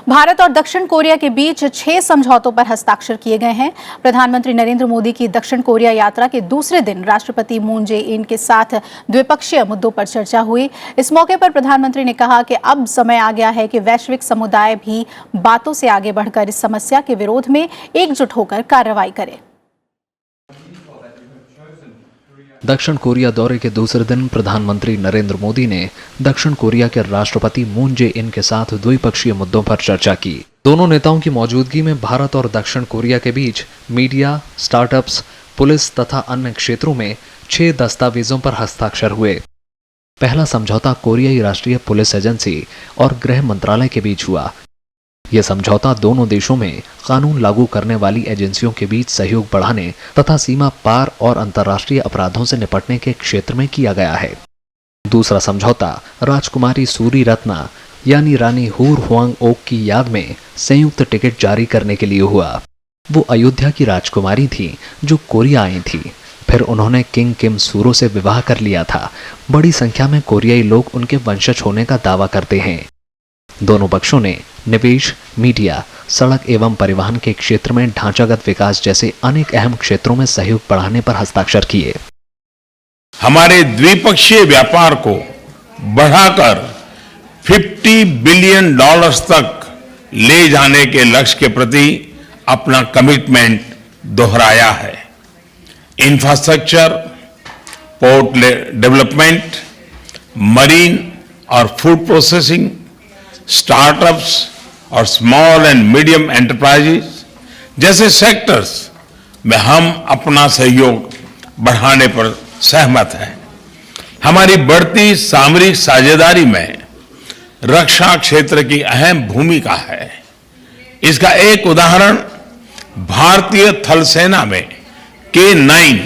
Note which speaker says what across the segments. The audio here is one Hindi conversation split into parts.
Speaker 1: भारत और दक्षिण कोरिया के बीच 6 समझौतों पर हस्ताक्षर किए गए हैं। प्रधानमंत्री नरेंद्र मोदी की दक्षिण कोरिया यात्रा के दूसरे दिन राष्ट्रपति मून जे इन के साथ द्विपक्षीय मुद्दों पर चर्चा हुई। इस मौके पर प्रधानमंत्री ने कहा कि अब समय आ गया है कि वैश्विक समुदाय भी बातों से आगे बढ़कर इस समस्या के विरोध में एकजुट होकर कार्रवाई करे।
Speaker 2: दक्षिण कोरिया दौरे के दूसरे दिन प्रधानमंत्री नरेंद्र मोदी ने दक्षिण कोरिया के राष्ट्रपति मून जे इन के साथ द्विपक्षीय मुद्दों पर चर्चा की। दोनों नेताओं की मौजूदगी में भारत और दक्षिण कोरिया के बीच मीडिया, स्टार्टअप्स, पुलिस तथा अन्य क्षेत्रों में 6 दस्तावेजों पर हस्ताक्षर हुए। पहला समझौता कोरियाई राष्ट्रीय पुलिस एजेंसी और गृह मंत्रालय के बीच हुआ। यह समझौता दोनों देशों में कानून लागू करने वाली एजेंसियों के बीच सहयोग बढ़ाने तथा सीमा पार और अंतर्राष्ट्रीय अपराधों से निपटने के क्षेत्र में किया गया है। दूसरा समझौता राजकुमारी सूरी रत्ना यानी रानी हुर हुआंग ओक की याद में संयुक्त टिकट जारी करने के लिए हुआ। वो अयोध्या की राजकुमारी थी जो कोरिया आई थी। फिर उन्होंने किंग किम सूरो से विवाह कर लिया था। बड़ी संख्या में कोरियाई लोग उनके वंशज होने का दावा करते हैं। दोनों पक्षों ने निवेश, मीडिया, सड़क एवं परिवहन के क्षेत्र में ढांचागत विकास जैसे अनेक अहम क्षेत्रों में सहयोग बढ़ाने पर हस्ताक्षर किए।
Speaker 3: हमारे द्विपक्षीय व्यापार को बढ़ाकर $50 बिलियन तक ले जाने के लक्ष्य के प्रति अपना कमिटमेंट दोहराया है। इंफ्रास्ट्रक्चर, पोर्ट डेवलपमेंट, मरीन और फूड प्रोसेसिंग, स्टार्टअप्स और स्मॉल एंड मीडियम एंटरप्राइजेस जैसे सेक्टर्स में हम अपना सहयोग बढ़ाने पर सहमत हैं। हमारी बढ़ती सामरिक साझेदारी में रक्षा क्षेत्र की अहम भूमिका है। इसका एक उदाहरण भारतीय थल सेना में K9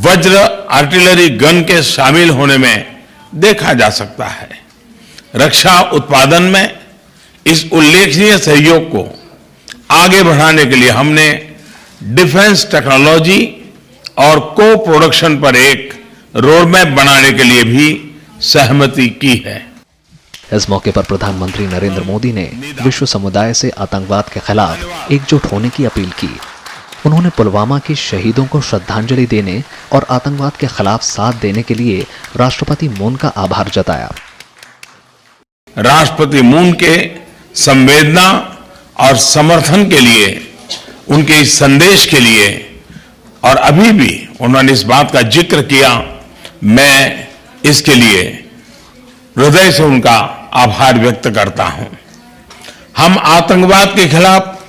Speaker 3: वज्र आर्टिलरी गन के शामिल होने में देखा जा सकता है। रक्षा उत्पादन में इस उल्लेखनीय सहयोग को आगे बढ़ाने के लिए हमने डिफेंस टेक्नोलॉजी और को प्रोडक्शन पर एक रोडमैप बनाने के लिए भी सहमति की है।
Speaker 2: इस मौके पर प्रधानमंत्री नरेंद्र मोदी ने विश्व समुदाय से आतंकवाद के खिलाफ एकजुट होने की अपील की। उन्होंने पुलवामा के शहीदों को श्रद्धांजलि देने और आतंकवाद के खिलाफ साथ देने के लिए राष्ट्रपति मून का आभार जताया।
Speaker 3: राष्ट्रपति मून के संवेदना और समर्थन के लिए, उनके इस संदेश के लिए और अभी भी उन्होंने इस बात का जिक्र किया, मैं इसके लिए हृदय से उनका आभार व्यक्त करता हूं। हम आतंकवाद के खिलाफ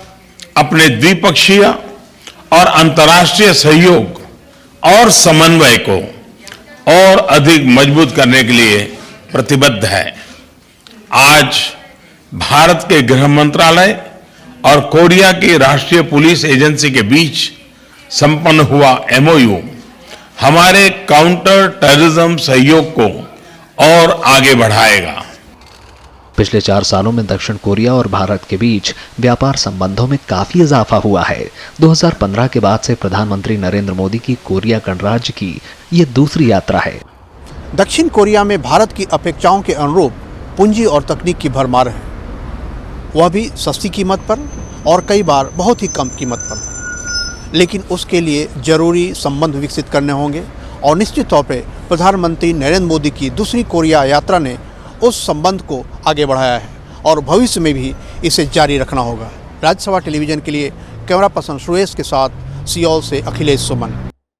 Speaker 3: अपने द्विपक्षीय और अंतर्राष्ट्रीय सहयोग और समन्वय को और अधिक मजबूत करने के लिए प्रतिबद्ध है। आज भारत के गृह मंत्रालय और कोरिया की राष्ट्रीय पुलिस एजेंसी के बीच संपन्न हुआ MOU हमारे काउंटर टेररिज्म सहयोग को और आगे बढ़ाएगा।
Speaker 2: पिछले 4 सालों में दक्षिण कोरिया और भारत के बीच व्यापार संबंधों में काफी इजाफा हुआ है। 2015 के बाद से प्रधानमंत्री नरेंद्र मोदी की कोरिया गणराज्य की ये दूसरी यात्रा है।
Speaker 4: दक्षिण कोरिया में भारत की अपेक्षाओं के अनुरूप पूंजी और तकनीक की भरमार है, वह भी सस्ती कीमत पर और कई बार बहुत ही कम कीमत पर। लेकिन उसके लिए जरूरी संबंध विकसित करने होंगे और निश्चित तौर पर प्रधानमंत्री नरेंद्र मोदी की दूसरी कोरिया यात्रा ने उस संबंध को आगे बढ़ाया है और भविष्य में भी इसे जारी रखना होगा। राज्यसभा टेलीविजन के लिए कैमरा पर्सन सुरेश के साथ सियोल से अखिलेश सुमन।